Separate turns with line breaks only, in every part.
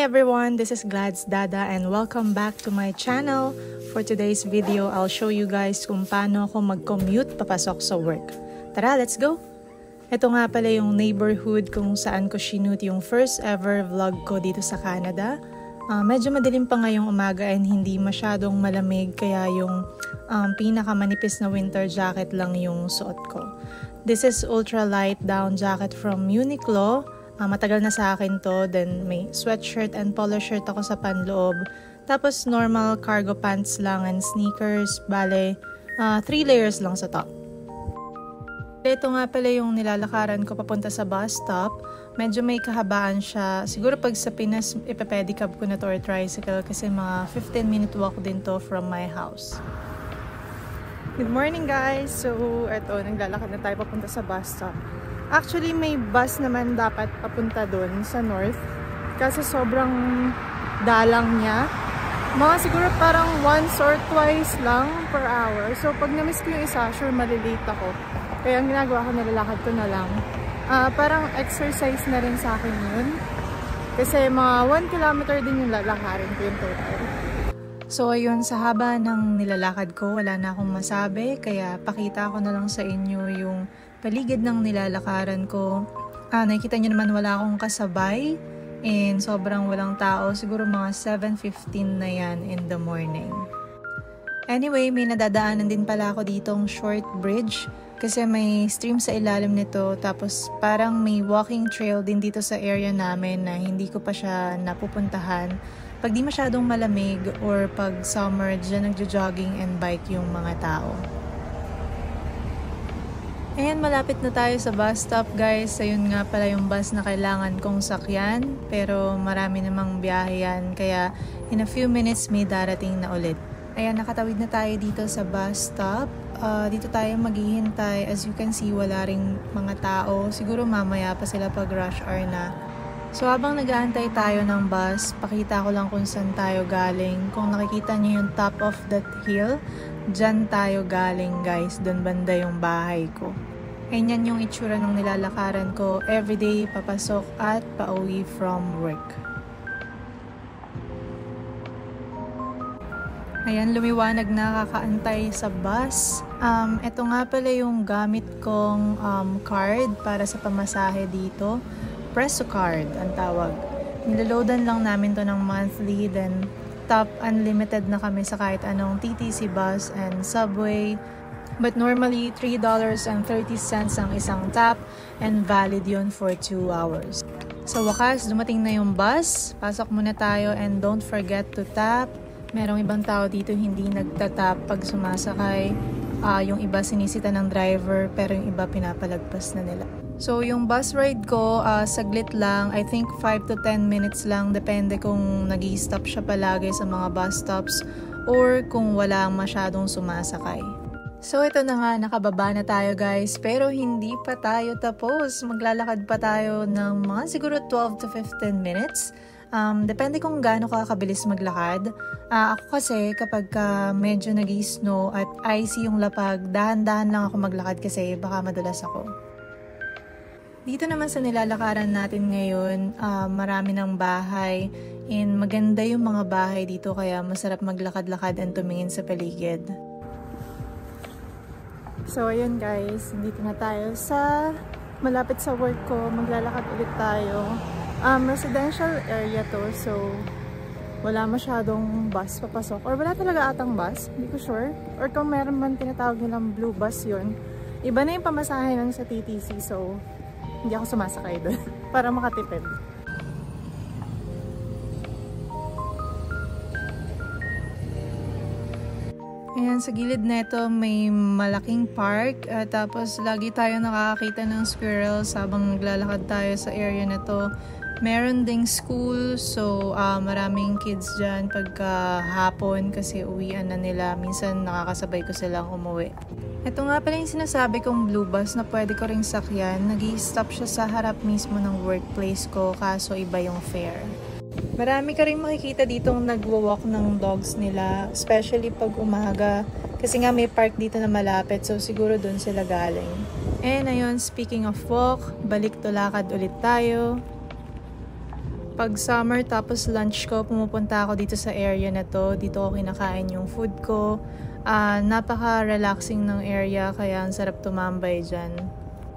Hi everyone, this is Glad's Dada and welcome back to my channel. For today's video, I'll show you guys kung paano ako mag-commute papasok sa work. Tara, let's go! Ito nga pala yung neighborhood kung saan ko shoot yung first ever vlog ko dito sa Canada. Medyo madilim pa ngayong umaga and hindi masyadong malamig kaya yung pinakamanipis na winter jacket lang yung suot ko. This is ultralight down jacket from Uniqlo. Matagal na sa akin to. Then may sweatshirt and polo shirt ako sa panloob. Tapos normal cargo pants lang and sneakers. Bale, 3 layers lang sa top. Ito nga pala yung nilalakaran ko papunta sa bus stop. Medyo may kahabaan siya. Siguro pag sa Pinas, ipapedicab ko na to or tricycle kasi mga 15-minute walk din to from my house. Good morning guys! So, eto, naglalakad na tayo papunta sa bus stop. Actually, may bus naman dapat papunta dun sa north. Kasi sobrang dalang niya. Mga siguro parang once or twice lang per hour. So, pag na-miss ko yung isa, sure malilate ako. Kaya ang ginagawa ko, nilalakad ko na lang. Parang exercise na rin sa akin yun. Kasi mga 1 kilometer din yung lalakarin ko yung total. So, ayun, sa haba ng nilalakad ko, wala na akong masabi. Kaya pakita ko na lang sa inyo yung paligid ng nilalakaran ko. Nakikita nyo naman wala akong kasabay. And sobrang walang tao. Siguro mga 7:15 na yan in the morning. Anyway, may nadadaanan din pala ako ditong short bridge. Kasi may stream sa ilalim nito. Tapos parang may walking trail din dito sa area namin na hindi ko pa siya napupuntahan. Pag di masyadong malamig or pag summer, dyan nagjo-jogging and bike yung mga tao. Ayan, malapit na tayo sa bus stop guys. Ayun nga pala yung bus na kailangan kong sakyan. Pero marami namang biyahe yan. Kaya in a few minutes may darating na ulit. Ayan, nakatawid na tayo dito sa bus stop. Dito tayo maghihintay. As you can see, wala ring mga tao. Siguro mamaya pa sila pag rush hour na. So habang nag-aantay tayo ng bus, pakita ko lang kung saan tayo galing. Kung nakikita niyo yung top of that hill, dyan tayo galing guys. Doon banda yung bahay ko. Ayan yung itsura ng nilalakaran ko. Everyday papasok at pauwi from work. Ayan, lumiwanag na, kakaantay sa bus. Ito nga pala yung gamit kong card para sa pamasahe dito. Preso card ang tawag. Niloloadan lang namin to ng monthly, then top unlimited na kami sa kahit anong TTC bus and subway. But normally, $3.30 ang isang tap and valid yun for 2 hours. Sa wakas, dumating na yung bus. Pasok muna tayo and don't forget to tap. Merong ibang tao dito hindi nagtatap pag sumasakay. Yung iba sinisita ng driver pero yung iba pinapalagpas na nila. So yung bus ride ko, saglit lang. I think 5 to 10 minutes lang. Depende kung nag-i-stop siya palagi sa mga bus stops or kung wala masyadong sumasakay. So ito na nga, nakababa na tayo guys. Pero hindi pa tayo tapos. Maglalakad pa tayo ng mga siguro 12 to 15 minutes. Depende kung gaano ka kabilis maglakad. Ako kasi kapag medyo nag-i-snow at icy yung lapag, dahan-dahan lang ako maglakad kasi baka madulas ako. Dito naman sa nilalakaran natin ngayon, marami ng bahay and maganda yung mga bahay dito kaya masarap maglakad-lakad and tumingin sa paligid. So ayun guys, dito na tayo sa malapit sa work ko, maglalakad ulit tayo. Residential area to, so wala masyadong bus papasok or wala talaga atang bus, hindi ko sure. Or kung meron man tinatawag nilang blue bus yun, iba na yung pamasahe lang sa TTC, so hindi ako sumasakay doon para makatipid. Ayan, sa gilid neto may malaking park. Tapos lagi tayo nakakakita ng squirrels habang naglalakad tayo sa area na to. Meron ding school, so maraming kids dyan pagka hapon kasi uwian na nila. Minsan nakakasabay ko silang umuwi. Ito nga pala yung sinasabi kong blue bus na pwede ko ring sakyan. Nag-i-stop siya sa harap mismo ng workplace ko kaso iba yung fare. Marami ka rin makikita ditong nagwo-walk ng dogs nila, especially pag umaga. Kasi nga may park dito na malapit, so siguro dun sila galing. And ayun, speaking of walk, balik to lakad ulit tayo. Pag summer tapos lunch ko, pumupunta ako dito sa area na to. Dito ako kinakain yung food ko. Napaka-relaxing ng area kaya ang sarap tumambay dyan.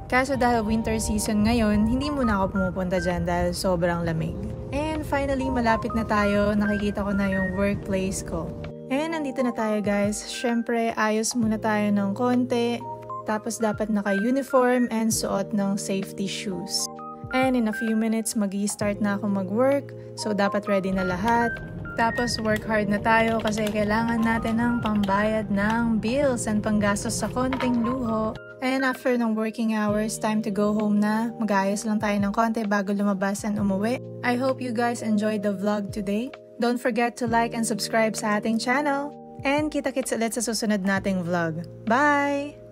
Kaso dahil winter season ngayon, hindi muna ako pumupunta dyan dahil sobrang lamig. And finally, malapit na tayo. Nakikita ko na yung workplace ko. And nandito na tayo guys. Syempre, ayos muna tayo ng konti. Tapos dapat naka-uniform and suot ng safety shoes. And in a few minutes, mag-i-start na ako mag-work. So dapat ready na lahat. Tapos work hard na tayo kasi kailangan natin ng pambayad ng bills and panggastos sa konting luho. And after ng working hours, time to go home na. Mag-ayos lang tayo ng konti bago lumabas and umuwi. I hope you guys enjoyed the vlog today. Don't forget to like and subscribe sa ating channel. And kita-kits ulit sa susunod nating vlog. Bye!